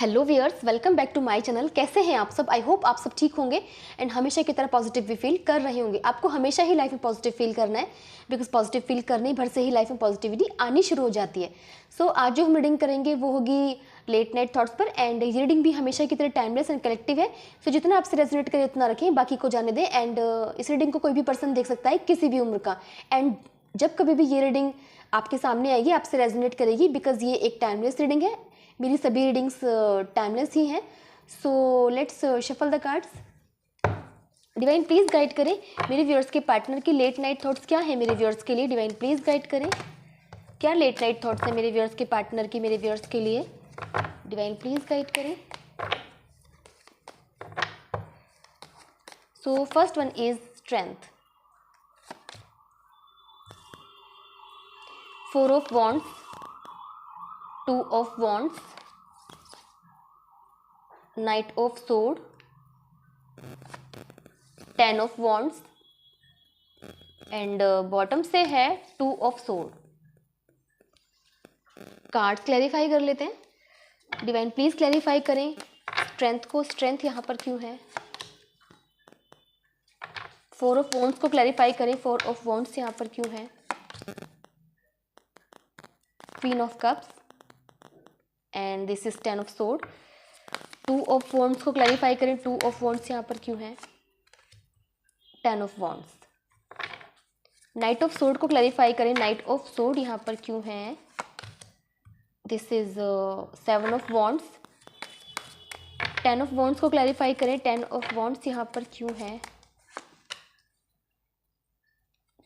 Hello viewers, welcome back to my channel. कैसे हैं आप सब? आई होप आप सब ठीक होंगे एंड हमेशा की तरह पॉजिटिव भी फील कर रहे होंगे। आपको हमेशा ही लाइफ में पॉजिटिव फील करना है, बिकॉज पॉजिटिव फील करने भर से ही लाइफ में पॉजिटिविटी आनी शुरू हो जाती है। सो आज जो हम रीडिंग करेंगे वो होगी लेट नाइट थॉट्स पर, एंड ये रीडिंग भी हमेशा की तरह टाइमलेस एंड कलेक्टिव है। सो जितना आपसे रेजोनेट करे उतना रखें, बाकी को जाने दें। एंड इस रीडिंग को कोई भी पर्सन देख सकता है, किसी भी उम्र का। एंड जब कभी भी ये रीडिंग आपके सामने आएगी, आपसे रेजोनेट करेगी, बिकॉज ये एक टाइमलेस रीडिंग है। मेरी सभी रीडिंग्स टाइमलेस ही हैं। So let's shuffle the cards. Divine please guide करें मेरे व्यूअर्स के पार्टनर की लेट नाइट थॉट्स क्या है मेरे व्यूअर्स के लिए। डिवाइन प्लीज़ गाइड करें, क्या लेट नाइट थॉट्स है मेरे व्यूअर्स के पार्टनर की मेरे व्यूअर्स के लिए। डिवाइन प्लीज़ गाइड करें। So first one is strength, 4 of wands, 2 of wands, Knight of sword, 10 of wands and bottom से है 2 of sword। कार्ड्स क्लैरिफाई कर लेते हैं। डिवाइन प्लीज क्लैरिफाई करें स्ट्रेंथ को। स्ट्रेंथ यहाँ पर क्यों है? 4 of wands को क्लैरिफाई करें, 4 of wands यहाँ पर क्यों है? Queen of cups and this is 10 of sword। 2 of wands को क्लैरिफाई करें, 2 of wands यहाँ पर क्यों है? 10 of wands। Night of sword को क्लैरिफाई करें, नाइट ऑफ सोर्ड यहाँ पर क्यों है? This is 7 of wands। 10 of wands को क्लैरिफाई करें, 10 of wands यहाँ पर क्यों है?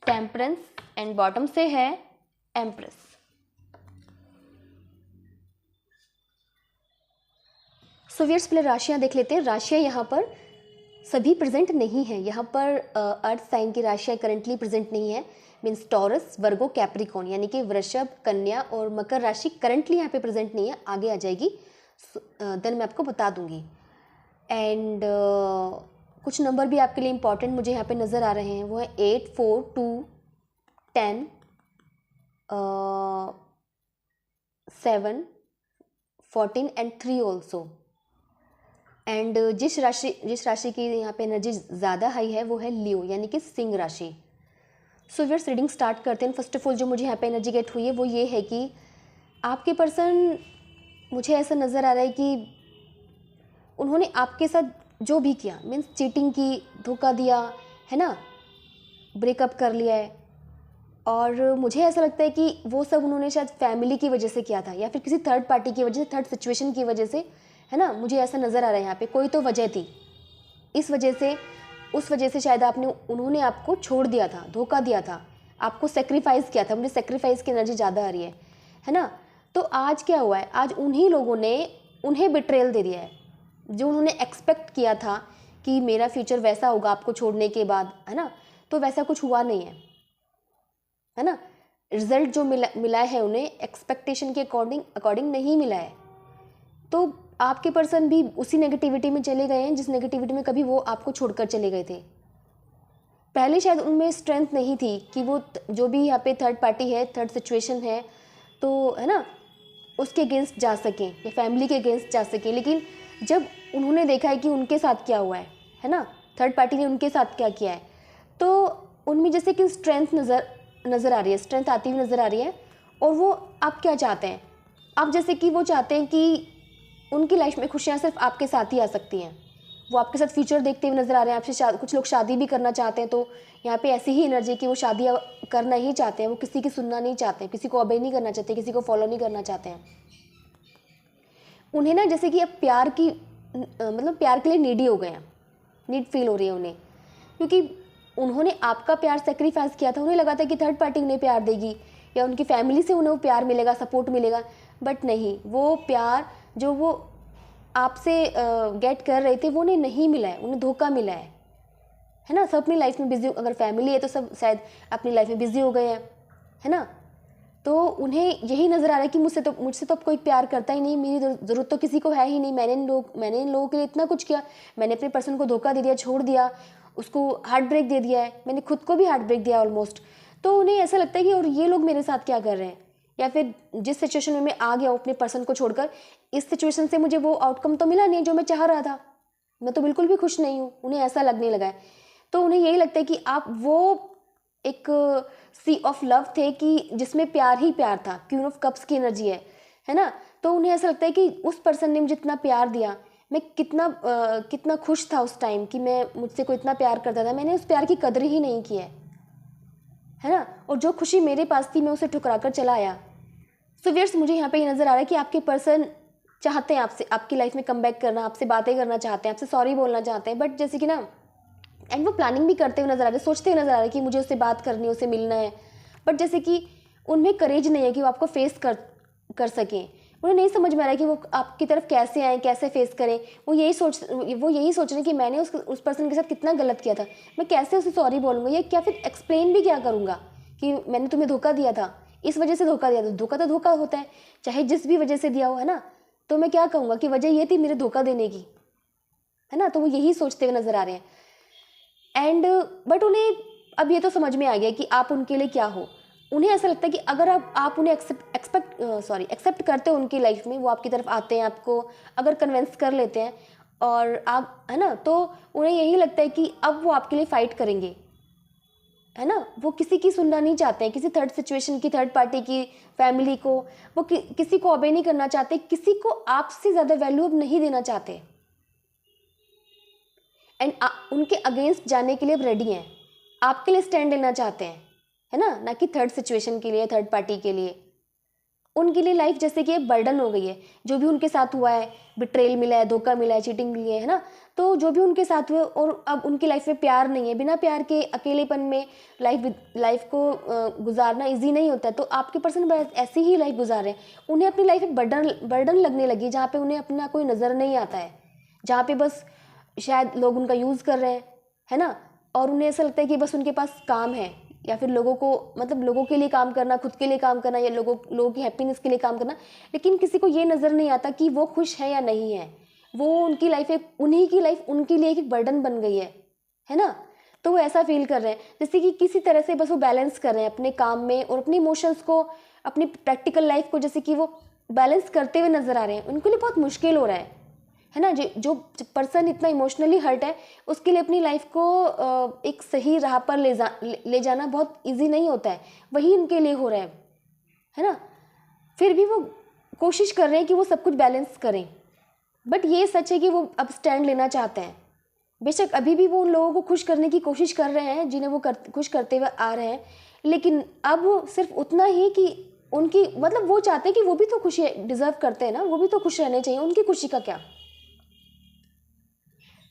टेम्परेंस एंड बॉटम से है एम्प्रेस। सो व्यूअर्स, पहले राशियाँ देख लेते हैं। राशियाँ यहाँ पर सभी प्रेजेंट नहीं है। यहाँ पर अर्थ साइन की राशियाँ करंटली प्रेजेंट नहीं है। मीन्स टॉरस, वर्गो, कैप्रिकॉन, यानी कि वृषभ, कन्या और मकर राशि करंटली यहाँ पे प्रेजेंट नहीं है। आगे आ जाएगी, देन मैं आपको बता दूंगी। एंड कुछ नंबर भी आपके लिए इंपॉर्टेंट मुझे यहाँ पे नज़र आ रहे हैं। वो है 8, 4, 2, 10, 7, 14 एंड 3 ऑल्सो। एंड जिस राशि की यहाँ पे एनर्जी ज़्यादा हाई है वो है लियो, यानी कि सिंह राशि। सो व्यूअर्स, रीडिंग स्टार्ट करते हैं। फर्स्ट ऑफ ऑल जो मुझे यहाँ पे एनर्जी गेट हुई है वो ये है कि आपके पर्सन, मुझे ऐसा नज़र आ रहा है कि उन्होंने आपके साथ जो भी किया, मीन्स चीटिंग की, धोखा दिया है ना, ब्रेकअप कर लिया है, और मुझे ऐसा लगता है कि वो सब उन्होंने शायद फैमिली की वजह से किया था, या फिर किसी थर्ड पार्टी की वजह से, थर्ड सिचुएशन की वजह से, है ना। मुझे ऐसा नज़र आ रहा है यहाँ पे कोई तो वजह थी। इस वजह से, उस वजह से शायद उन्होंने आपको छोड़ दिया था, धोखा दिया था, आपको सेक्रीफाइस किया था। मुझे सेक्रीफाइस की एनर्जी ज़्यादा आ रही है ना। तो आज क्या हुआ है, आज उन्हीं लोगों ने उन्हें बिट्रेयल दे दिया है। जो उन्होंने एक्सपेक्ट किया था कि मेरा फ्यूचर वैसा होगा आपको छोड़ने के बाद, है ना, तो वैसा कुछ हुआ नहीं है ना। रिजल्ट जो मिला है उन्हें एक्सपेक्टेशन के अकॉर्डिंग नहीं मिला है। तो आपके पर्सन भी उसी नेगेटिविटी में चले गए हैं जिस नेगेटिविटी में कभी वो आपको छोड़कर चले गए थे। पहले शायद उनमें स्ट्रेंथ नहीं थी कि वो जो भी यहाँ पे थर्ड पार्टी है, थर्ड सिचुएशन है, तो है ना, उसके अगेंस्ट जा सकें या फैमिली के अगेंस्ट जा सकें। लेकिन जब उन्होंने देखा है कि उनके साथ क्या हुआ है ना, थर्ड पार्टी ने उनके साथ क्या किया है, तो उनमें जैसे कि स्ट्रेंथ नज़र आ रही है, स्ट्रेंथ आती हुई नज़र आ रही है। और वो आप क्या चाहते हैं, आप जैसे कि वो चाहते हैं कि उनकी लाइफ में खुशियाँ सिर्फ आपके साथ ही आ सकती हैं। वो आपके साथ फ्यूचर देखते हुए नज़र आ रहे हैं। आपसे कुछ लोग शादी भी करना चाहते हैं, तो यहाँ पे ऐसी ही एनर्जी कि वो शादी करना ही चाहते हैं। वो किसी की सुनना नहीं चाहते, किसी को ओबे नहीं करना चाहते, किसी को फॉलो नहीं करना चाहते हैं। उन्हें ना जैसे कि अब प्यार की मतलब प्यार के लिए नीडी हो गए हैं, नीड फील हो रही है उन्हें, क्योंकि उन्होंने आपका प्यार सेक्रीफाइस किया था। उन्हें लगा था कि थर्ड पार्टी उन्हें प्यार देगी या उनकी फैमिली से उन्हें वो प्यार मिलेगा, सपोर्ट मिलेगा, बट नहीं, वो प्यार जो वो आपसे गेट कर रहे थे वो उन्हें नहीं मिला है, उन्हें धोखा मिला है ना। सब अपनी लाइफ में बिजी, अगर फैमिली है तो सब शायद अपनी लाइफ में बिजी हो गए हैं, है ना। तो उन्हें यही नज़र आ रहा है कि मुझसे तो अब कोई प्यार करता ही नहीं, मेरी ज़रूरत तो किसी को है ही नहीं। मैंने इन लोगों के लिए इतना कुछ किया, मैंने अपने पर्सन को धोखा दे दिया, छोड़ दिया, उसको हार्ट ब्रेक दे दिया है, मैंने खुद को भी हार्ट ब्रेक दिया ऑलमोस्ट। तो उन्हें ऐसा लगता है कि और ये लोग मेरे साथ क्या कर रहे हैं, या फिर जिस सिचुएशन में मैं आ गया हूँ अपने पर्सन को छोड़कर, इस सिचुएशन से मुझे वो आउटकम तो मिला नहीं जो मैं चाह रहा था, मैं तो बिल्कुल भी खुश नहीं हूँ, उन्हें ऐसा लगने लगा है। तो उन्हें यही लगता है कि आप वो एक सी ऑफ लव थे कि जिसमें प्यार ही प्यार था, क्वीन ऑफ कप्स की एनर्जी है ना। तो उन्हें ऐसा लगता है कि उस पर्सन ने मुझे इतना प्यार दिया, मैं कितना खुश था उस टाइम कि मैं मुझसे कोई इतना प्यार करता था, मैंने उस प्यार की कदर ही नहीं की है ना। और जो खुशी मेरे पास थी मैं उसे ठुकरा कर चला आया। सो व्यूअर्स, मुझे यहाँ पे ये नज़र आ रहा है कि आपके पर्सन चाहते हैं आपसे, आपकी लाइफ में कम बैक करना, आपसे बातें करना चाहते हैं, आपसे सॉरी बोलना चाहते हैं, बट जैसे कि ना, एंड वो प्लानिंग भी करते हुए नजर आ रहे हैं, सोचते हुए नजर आ रहे हैं कि मुझे उससे बात करनी है, उससे मिलना है, बट जैसे कि उनमें करेज नहीं है कि वो आपको फेस कर सकें। उन्हें नहीं समझ में आ रहा है कि वो आपकी तरफ कैसे आए, कैसे फेस करें। वो यही सोच रहे हैं कि मैंने उस पर्सन के साथ कितना गलत किया था, मैं कैसे उसे सॉरी बोलूँगा, या क्या फिर एक्सप्लेन भी क्या करूँगा कि मैंने तुम्हें धोखा दिया था, इस वजह से धोखा दिया था। धोखा तो धोखा होता है, चाहे जिस भी वजह से दिया हो, है ना। तो मैं क्या कहूँगा कि वजह ये थी मेरे धोखा देने की, है ना। तो वो यही सोचते हुए नजर आ रहे हैं। एंड बट उन्हें अब ये तो समझ में आ गया कि आप उनके लिए क्या हो। उन्हें ऐसा लगता है कि अगर आप उन्हें एक्सेप्ट करते हो उनकी लाइफ में, वो आपकी तरफ आते हैं, आपको अगर कन्विंस कर लेते हैं और आप, है ना, तो उन्हें यही लगता है कि अब वो आपके लिए फाइट करेंगे, है ना। वो किसी की सुनना नहीं चाहते हैं, किसी थर्ड सिचुएशन की, थर्ड पार्टी की, फैमिली को, वो किसी को ओबे नहीं करना चाहते, किसी को आपसे ज़्यादा वैल्यू अब नहीं देना चाहते, एंड उनके अगेंस्ट जाने के लिए अब रेडी हैं, आपके लिए स्टैंड लेना चाहते हैं, है ना कि थर्ड सिचुएशन के लिए, थर्ड पार्टी के लिए। उनके लिए लाइफ जैसे कि एक बर्डन हो गई है, जो भी उनके साथ हुआ है, बिट्रेल मिला है, धोखा मिला है, चीटिंग मिली है ना। तो जो भी उनके साथ हुए, और अब उनकी लाइफ में प्यार नहीं है, बिना प्यार के अकेलेपन में लाइफ को गुजारना इजी नहीं होता है। तो आपके पर्सन ऐसी ही लाइफ गुजार रहे हैं, उन्हें अपनी लाइफ में बर्डन लगने लगी, जहाँ पे उन्हें अपना कोई नज़र नहीं आता है, जहाँ पे बस शायद लोग उनका यूज़ कर रहे हैं, है ना। और उन्हें ऐसा लगता है कि बस उनके पास काम है, या फिर लोगों के लिए काम करना, खुद के लिए काम करना, या लोगों की हैप्पीनेस के लिए काम करना। लेकिन किसी को ये नज़र नहीं आता कि वो खुश है या नहीं है। वो उनकी लाइफ उन्हीं की लाइफ उनके लिए एक बर्डन बन गई है ना। तो वो ऐसा फील कर रहे हैं जैसे कि किसी तरह से बस वो बैलेंस कर रहे हैं अपने काम में और अपने इमोशंस को, अपनी प्रैक्टिकल लाइफ को, जैसे कि वो बैलेंस करते हुए नजर आ रहे हैं। उनके लिए बहुत मुश्किल हो रहा है ना। जो पर्सन इतना इमोशनली हर्ट है, उसके लिए अपनी लाइफ को एक सही राह पर ले जाना बहुत इजी नहीं होता है। वही उनके लिए हो रहा है ना। फिर भी वो कोशिश कर रहे हैं कि वो सब कुछ बैलेंस करें, बट ये सच है कि वो अब स्टैंड लेना चाहते हैं। बेशक अभी भी वो उन लोगों को खुश करने की कोशिश कर रहे हैं जिन्हें वो खुश करते हुए आ रहे हैं, लेकिन अब सिर्फ उतना ही कि उनकी, मतलब वो चाहते हैं कि वो भी तो खुशी डिजर्व करते हैं ना, वो भी तो खुश रहने चाहिए। उनकी खुशी का क्या,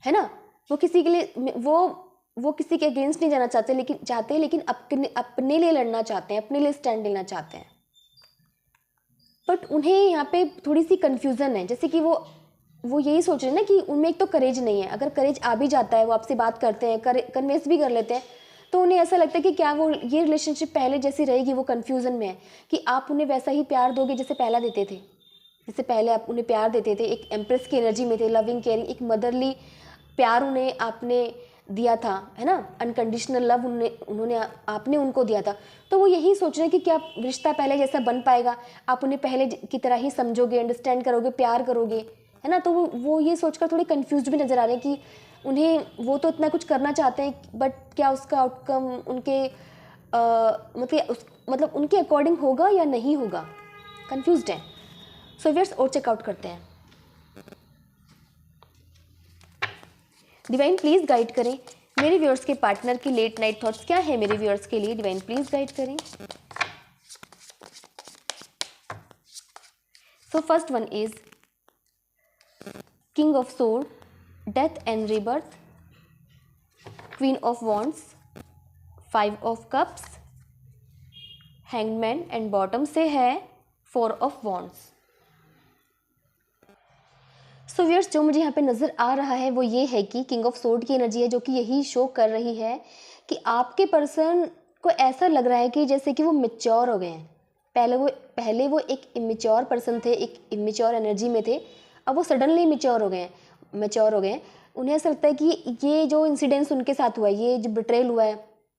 है ना। वो किसी के लिए वो किसी के अगेंस्ट नहीं जाना चाहते, लेकिन अपने लिए लड़ना चाहते हैं, अपने लिए स्टैंड लेना चाहते हैं। बट उन्हें यहाँ पे थोड़ी सी कंफ्यूजन है, जैसे कि वो यही सोच रहे हैं ना कि उनमें एक तो करेज नहीं है। अगर करेज आ भी जाता है, वो आपसे बात करते हैं, कन्विंस भी कर लेते हैं, तो उन्हें ऐसा लगता है कि क्या वो ये रिलेशनशिप पहले जैसी रहेगी। वो कन्फ्यूजन में है कि आप उन्हें वैसा ही प्यार दोगे जैसे पहला देते थे, जैसे पहले आप उन्हें प्यार देते थे, एक एम्प्रेस की एनर्जी में थे, लविंग, केयरिंग, एक मदरली प्यार उन्हें आपने दिया था, है ना। अनकंडीशनल लव आपने उनको दिया था। तो वो यही सोच रहे हैं कि क्या रिश्ता पहले जैसा बन पाएगा, आप उन्हें पहले की तरह ही समझोगे, अंडरस्टैंड करोगे, प्यार करोगे, है ना। तो वो ये सोचकर थोड़े कंफ्यूज भी नज़र आ रहे हैं कि उन्हें, वो तो इतना कुछ करना चाहते हैं, बट क्या उसका आउटकम उनके मतलब उनके अकॉर्डिंग होगा या नहीं होगा, कंफ्यूज्ड है। सो व्यूअर्स, और चेकआउट करते हैं। डिवाइन प्लीज़ गाइड करें मेरे व्यूअर्स के पार्टनर की लेट नाइट थॉट्स क्या है मेरे व्यूअर्स के लिए। डिवाइन प्लीज़ गाइड करें। So first one is king of sword, death and rebirth, queen of wands, 5 of cups, hangman, and bottom से है 4 ऑफ वॉन्ड्स। सो व्यूअर्स, जो मुझे यहाँ पे नज़र आ रहा है वो ये है कि किंग ऑफ सोर्ड की एनर्जी है, जो कि यही शो कर रही है कि आपके पर्सन को ऐसा लग रहा है कि जैसे कि वो मैच्योर हो गए हैं। पहले वो एक इमेच्योर पर्सन थे, एक इमेच्योर एनर्जी में थे, अब वो सडनली मैच्योर हो गए हैं। उन्हें ऐसा लगता है कि ये जो इंसिडेंस उनके साथ हुआ है, ये जो बिट्रेल हुआ है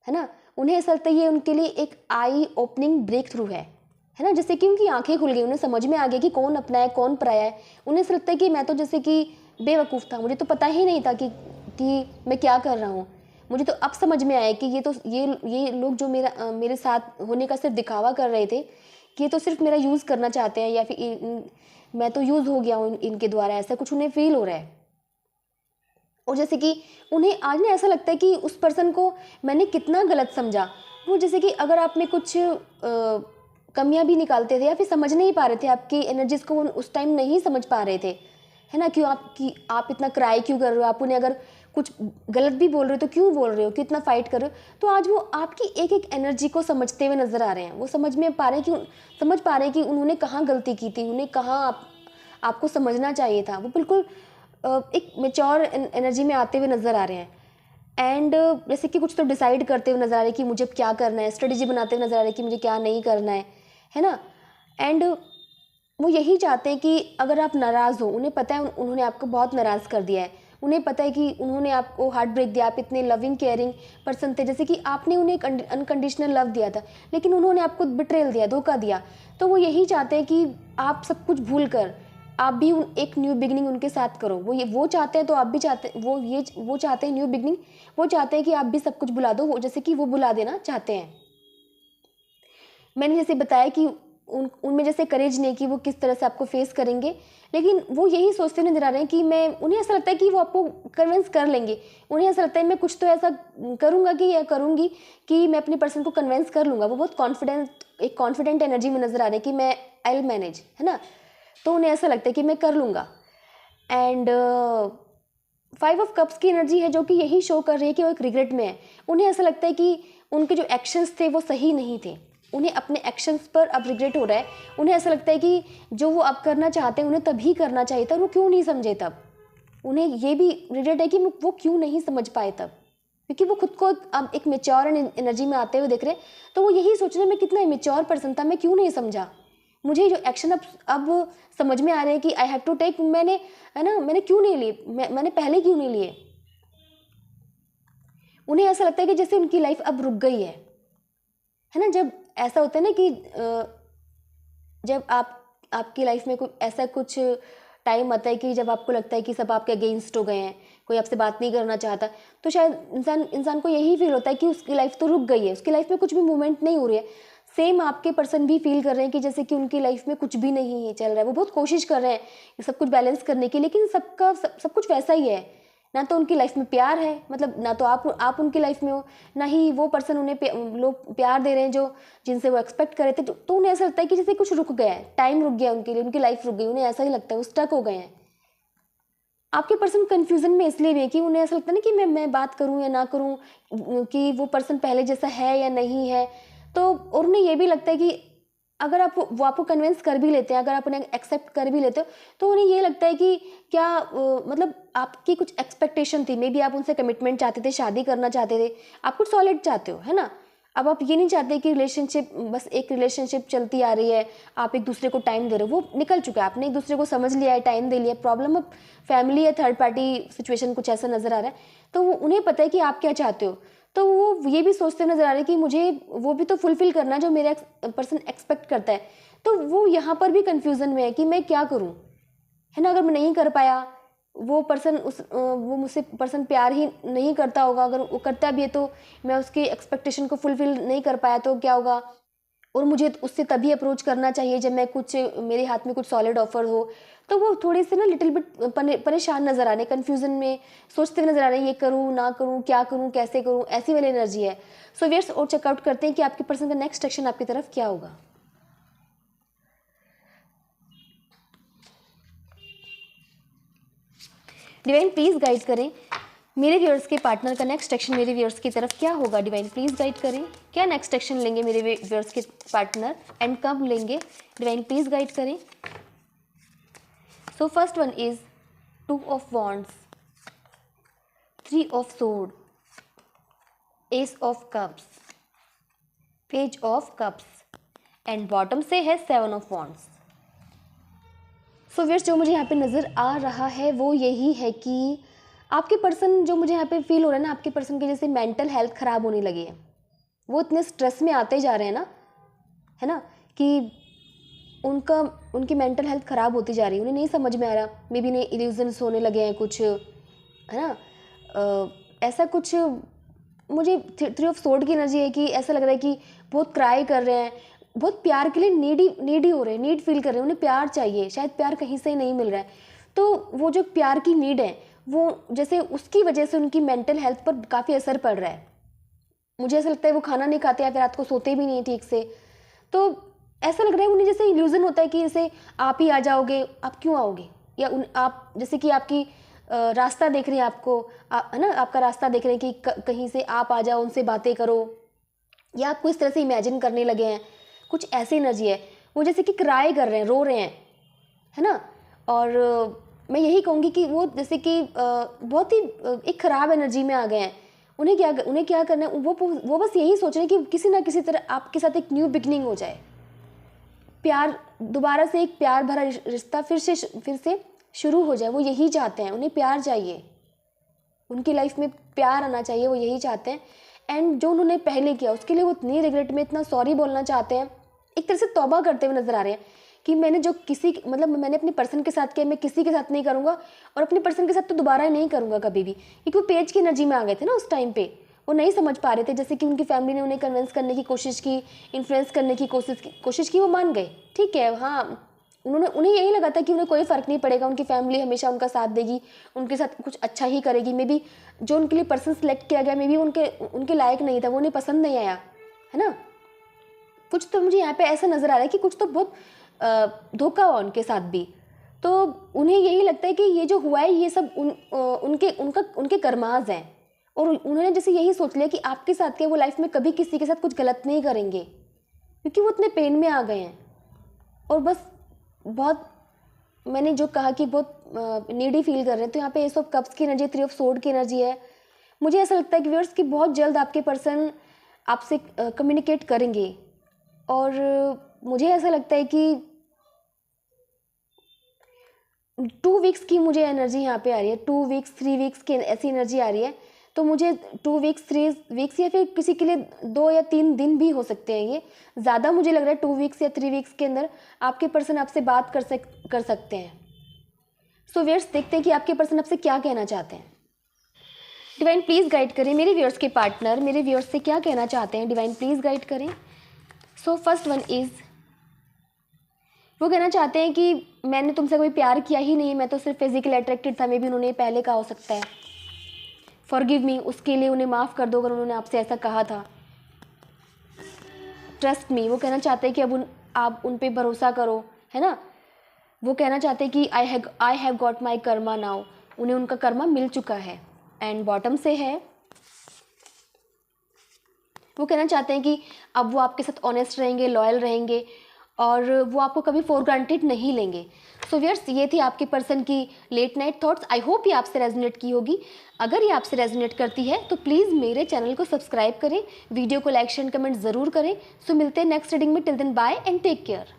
ना, उन्हें ऐसा लगता है ये उनके लिए एक आई ओपनिंग ब्रेक थ्रू है। है ना। जैसे कि उनकी आंखें खुल गई, उन्हें समझ में आ गया कि कौन अपना है कौन पराया है। उन्हें ऐसा लगता है कि मैं तो जैसे कि बेवकूफ़ था, मुझे तो पता ही नहीं था कि मैं क्या कर रहा हूँ। मुझे तो अब समझ में आया कि ये लोग जो मेरे साथ होने का सिर्फ दिखावा कर रहे थे, कि ये तो सिर्फ मेरा यूज़ करना चाहते हैं, या फिर मैं तो यूज़ हो गया हूँ इनके द्वारा, ऐसा कुछ उन्हें फील हो रहा है। और जैसे कि उन्हें आज ना ऐसा लगता है कि उस पर्सन को मैंने कितना गलत समझा। वो जैसे कि अगर आप में कुछ कमियां भी निकालते थे, या फिर समझ नहीं पा रहे थे, आपकी एनर्जीज को वो उस टाइम नहीं समझ पा रहे थे, है ना। क्यों आप इतना क्राई क्यों कर रहे हो, आप उन्हें अगर कुछ गलत भी बोल रहे हो तो क्यों बोल रहे हो, कितना फाइट कर रहे हो। तो आज वो आपकी एक एक एनर्जी को समझते हुए नजर आ रहे हैं। वो समझ पा रहे हैं कि उन्होंने कहाँ गलती की थी, उन्हें कहाँ आपको समझना चाहिए था। वो बिल्कुल एक मेच्योर एनर्जी में आते हुए नज़र आ रहे हैं। एंड जैसे कि कुछ तो डिसाइड करते हुए नज़र आ रहे हैं कि मुझे क्या करना है, स्ट्रेटेजी बनाते हुए नज़र आ रहे हैं कि मुझे क्या नहीं करना है ना। एंड वो यही चाहते हैं कि अगर आप नाराज़ हो, उन्हें पता है उन्होंने आपको बहुत नाराज़ कर दिया है, उन्हें पता है कि उन्होंने आपको हार्ट ब्रेक दिया, आप इतने लविंग केयरिंग पर्सन थे, जैसे कि आपने उन्हें अनकंडीशनल लव दिया था, लेकिन उन्होंने आपको बिट्रेल दिया, धोखा दिया। तो वो यही चाहते हैं कि आप सब कुछ भूल कर आप भी एक न्यू बिगनिंग उनके साथ करो। वो चाहते हैं तो आप भी चाहते, वो चाहते हैं न्यू बिगनिंग, वो चाहते हैं कि आप भी सब कुछ भुला दो, वो जैसे कि वो भुला देना चाहते हैं। मैंने जैसे बताया कि उनमें जैसे करेज नहीं कि वो किस तरह से आपको फेस करेंगे, लेकिन वो यही सोचते नजर आ रहे हैं कि उन्हें ऐसा लगता है कि वो आपको कन्विंस कर लेंगे। उन्हें ऐसा लगता है मैं कुछ तो ऐसा करूँगा कि या करूँगी कि मैं अपने पर्सन को कन्विंस कर लूँगा। वो बहुत एक कॉन्फिडेंट एनर्जी में नजर आ रहे हैं कि मैं आई विल मैनेज, है ना। तो उन्हें ऐसा लगता है कि मैं कर लूँगा। एंड 5 ऑफ कप्स की एनर्जी है जो कि यही शो कर रही है कि वो एक रिग्रेट में है। उन्हें ऐसा लगता है कि उनके जो एक्शंस थे वो सही नहीं थे, उन्हें अपने एक्शंस पर अब रिग्रेट हो रहा है। उन्हें ऐसा लगता है कि जो वो अब करना चाहते हैं उन्हें तभी करना चाहिए था, वो क्यों नहीं समझे तब। उन्हें ये भी रिग्रेट है कि वो क्यों नहीं समझ पाए तब, क्योंकि वो खुद को अब एक मेच्योर एनर्जी में आते हुए देख रहे हैं। तो वो यही सोच रहे हैं मैं कितना मेच्योर पर्सन था, मैं क्यों नहीं समझा, मुझे जो एक्शन अब समझ में आ रहे हैं कि आई हैव टू टेक, मैंने क्यों नहीं लिए, मैंने पहले क्यों नहीं लिए। उन्हें ऐसा लगता है कि जैसे उनकी लाइफ अब रुक गई है ना। जब ऐसा होता है ना कि जब आपकी लाइफ में ऐसा कुछ टाइम आता है कि जब आपको लगता है कि सब आपके अगेंस्ट हो गए हैं, कोई आपसे बात नहीं करना चाहता, तो शायद इंसान को यही फील होता है कि उसकी लाइफ तो रुक गई है, उसकी लाइफ में कुछ भी मूवमेंट नहीं हो रही है। सेम आपके पर्सन भी फील कर रहे हैं कि जैसे कि उनकी लाइफ में कुछ भी नहीं चल रहा है। वो बहुत कोशिश कर रहे हैं सब कुछ बैलेंस करने की, लेकिन सब कुछ वैसा ही है। ना तो उनकी लाइफ में प्यार है, मतलब ना तो आप उनकी लाइफ में हो, ना ही वो पर्सन उन्हें लोग प्यार दे रहे हैं जो जिनसे वो एक्सपेक्ट कर रहे थे। तो उन्हें ऐसा लगता है कि जैसे कुछ रुक गया है, टाइम रुक गया उनके लिए, उनकी लाइफ रुक गई। उन्हें ऐसा ही लगता है, वो स्टक हो गए हैं। आपके पर्सन कंफ्यूजन में इसलिए भी है कि उन्हें ऐसा लगता है ना कि मैं बात करूं या ना करूं, कि वो पर्सन पहले जैसा है या नहीं है। तो और उन्हें ये भी लगता है कि अगर वो आपको कन्विंस कर भी लेते हैं, अगर आप उन्हें एक्सेप्ट कर भी लेते हो, तो उन्हें ये लगता है कि क्या मतलब आपकी कुछ एक्सपेक्टेशन थी, मे बी आप उनसे कमिटमेंट चाहते थे, शादी करना चाहते थे, आप कुछ सॉलिड चाहते हो, है ना। अब आप ये नहीं चाहते कि बस एक रिलेशनशिप चलती आ रही है, आप एक दूसरे को टाइम दे रहे हो, वो निकल चुका है, आपने एक दूसरे को समझ लिया है, टाइम दे लिया। प्रॉब्लम अब फैमिली या थर्ड पार्टी सिचुएशन कुछ ऐसा नजर आ रहा है। तो उन्हें पता है कि आप क्या चाहते हो, तो वो ये भी सोचते नजर आ रहे हैं कि मुझे वो भी तो फुलफिल करना है जो मेरा पर्सन एक्सपेक्ट करता है। तो वो यहाँ पर भी कंफ्यूजन में है कि मैं क्या करूँ, है ना। अगर मैं नहीं कर पाया, वो मुझसे पर्सन प्यार ही नहीं करता होगा, अगर वो करता भी है तो मैं उसकी एक्सपेक्टेशन को फुलफिल नहीं कर पाया तो क्या होगा। और मुझे उससे तभी अप्रोच करना चाहिए जब मेरे हाथ में कुछ सॉलिड ऑफर हो। तो वो थोड़े से ना लिटिल बिट परेशान नजर आ रहे, कंफ्यूजन में सोचते हुए नजर आ रहे हैं, ये करूँ ना करूँ, क्या करूँ कैसे करूँ, ऐसी वाली एनर्जी है। सो व्यूअर्स, और चेकआउट करते हैं कि आपके पर्सन का नेक्स्ट एक्शन आपकी तरफ क्या होगा। डिवाइन प्लीज गाइड करें मेरे व्यूअर्स के पार्टनर का नेक्स्ट एक्शन मेरे व्यूअर्स की तरफ क्या होगा। डिवाइन प्लीज गाइड करें, क्या नेक्स्ट एक्शन लेंगे मेरे व्यूअर्स के पार्टनर एंड कब लेंगे। डिवाइन प्लीज गाइड करें। So first one is 2 of Wands, 3 of Swords, Ace of Cups, Page of Cups and bottom से है 7 of Wands। सो व्यूअर्स, जो मुझे यहाँ पे नज़र आ रहा है वो यही है कि आपके पर्सन, जो मुझे यहाँ पे फील हो रहा है ना, आपके पर्सन की जैसे मेंटल हेल्थ ख़राब होने लगी है। वो इतने स्ट्रेस में आते जा रहे हैं ना, है ना, कि उनका उनकी मेंटल हेल्थ ख़राब होती जा रही है, उन्हें नहीं समझ में आ रहा, मे बी उन्हें इल्यूजन्स होने लगे हैं कुछ, है ना। ऐसा कुछ मुझे थ्री ऑफ सोर्ड की एनर्जी है कि ऐसा लग रहा है कि बहुत क्राई कर रहे हैं, बहुत प्यार के लिए नीडी हो रहे हैं, नीड फील कर रहे हैं, उन्हें प्यार चाहिए, शायद प्यार कहीं से ही नहीं मिल रहा है। तो वो जो प्यार की नीड है वो जैसे उसकी वजह से उनकी मेंटल हेल्थ पर काफ़ी असर पड़ रहा है। मुझे ऐसा लगता है वो खाना नहीं खाते या फिर रात को सोते भी नहीं ठीक से। तो ऐसा लग रहा है उन्हें जैसे इल्यूजन होता है कि जैसे आप ही आ जाओगे, आप क्यों आओगे, या आप जैसे कि आपकी रास्ता देख रहे हैं, आपको है ना, आपका रास्ता देख रहे हैं कि कहीं से आप आ जाओ, उनसे बातें करो, या आपको इस तरह से इमेजिन करने लगे हैं, कुछ ऐसी एनर्जी है। वो जैसे कि क्राई कर रहे हैं, रो रहे हैं, है ना। और मैं यही कहूँगी कि वो जैसे कि बहुत ही एक ख़राब एनर्जी में आ गए हैं। उन्हें क्या करना है, वो बस यही सोच रहे हैं कि किसी ना किसी तरह आपके साथ एक न्यू बिगनिंग हो जाए, प्यार दोबारा से, एक प्यार भरा रिश्ता फिर से शुरू हो जाए। वो यही चाहते हैं, उन्हें प्यार चाहिए, उनकी लाइफ में प्यार आना चाहिए, वो यही चाहते हैं। एंड जो उन्होंने पहले किया उसके लिए वो इतनी रिग्रेट में इतना सॉरी बोलना चाहते हैं, एक तरह से तौबा करते हुए नजर आ रहे हैं कि मैंने जो मैंने अपने पर्सन के साथ किया, मैं किसी के साथ नहीं करूँगा, और अपने पर्सन के साथ तो दोबारा ही नहीं करूँगा कभी भी। क्योंकि वो पेज की एनर्जी में आ गए थे ना उस टाइम पे, वो नहीं समझ पा रहे थे। जैसे कि उनकी फैमिली ने उन्हें कन्विंस करने की कोशिश की, इन्फ्लुएंस करने की कोशिश की, वो मान गए, ठीक है, हाँ, उन्हें यही लगा था कि उन्हें कोई फ़र्क नहीं पड़ेगा, उनकी फैमिली हमेशा उनका साथ देगी, उनके साथ कुछ अच्छा ही करेगी। मे बी जो उनके लिए पर्सन सेलेक्ट किया गया, मे बी उनके लायक नहीं था, वो उन्हें पसंद नहीं आया, है ना। कुछ तो मुझे यहाँ पे ऐसा नज़र आ रहा है कि कुछ तो बहुत धोखा हुआ उनके साथ भी। तो उन्हें यही लगता है कि ये जो हुआ है ये सब उनके कर्माज हैं, और उन्होंने जैसे यही सोच लिया कि आपके साथ क्या वो लाइफ में कभी किसी के साथ कुछ गलत नहीं करेंगे, क्योंकि वो इतने पेन में आ गए हैं। और बस बहुत, मैंने जो कहा कि बहुत नीडी फील कर रहे हैं, तो यहाँ पे एस ऑफ कप्स की एनर्जी, थ्री ऑफ सोर्ड की एनर्जी है। मुझे ऐसा लगता है कि व्यूअर्स कि बहुत जल्द आपके पर्सन आपसे कम्युनिकेट करेंगे, और मुझे ऐसा लगता है कि 2 वीक्स की मुझे एनर्जी यहाँ पे आ रही है, 2 वीक्स 3 वीक्स की ऐसी एनर्जी आ रही है। तो मुझे 2 वीक्स 3 वीक्स या फिर किसी के लिए 2 या 3 दिन भी हो सकते हैं। ये ज़्यादा मुझे लग रहा है 2 वीक्स या 3 वीक्स के अंदर आपके पर्सन आपसे बात कर सकते हैं। सो व्यूअर्स, देखते हैं कि आपके पर्सन आपसे क्या कहना चाहते हैं। डिवाइन प्लीज़ गाइड करें, मेरे व्यूअर्स के पार्टनर मेरे व्यूअर्स से क्या कहना चाहते हैं, डिवाइन प्लीज़ गाइड करें। सो फर्स्ट वन इज़, वो कहना चाहते हैं कि मैंने तुमसे कोई प्यार किया ही नहीं, मैं तो सिर्फ फिजिकली अट्रैक्टेड था। मे भी उन्होंने पहले कहा हो सकता है, फॉरगिव मी, उसके लिए उन्हें माफ़ कर दो अगर उन्होंने आपसे ऐसा कहा था। ट्रस्ट मी, वो कहना चाहते हैं कि अब आप उन पे भरोसा करो, है ना। वो कहना चाहते हैं कि I have got my Karma now, उन्हें उनका कर्मा मिल चुका है। एंड बॉटम से है, वो कहना चाहते हैं कि अब वो आपके साथ ऑनेस्ट रहेंगे, लॉयल रहेंगे, और वो आपको कभी फॉर ग्रांटेड नहीं लेंगे। सो व्यूअर्स, ये थी आपके पर्सन की late night thoughts. I hope ये आपसे रेजोनेट की होगी। अगर ये आपसे रेजोनेट करती है तो प्लीज़ मेरे चैनल को सब्सक्राइब करें, वीडियो को लाइक शेयर कमेंट ज़रूर करें। सो मिलते हैं नेक्स्ट रीडिंग में। Till then bye and take care.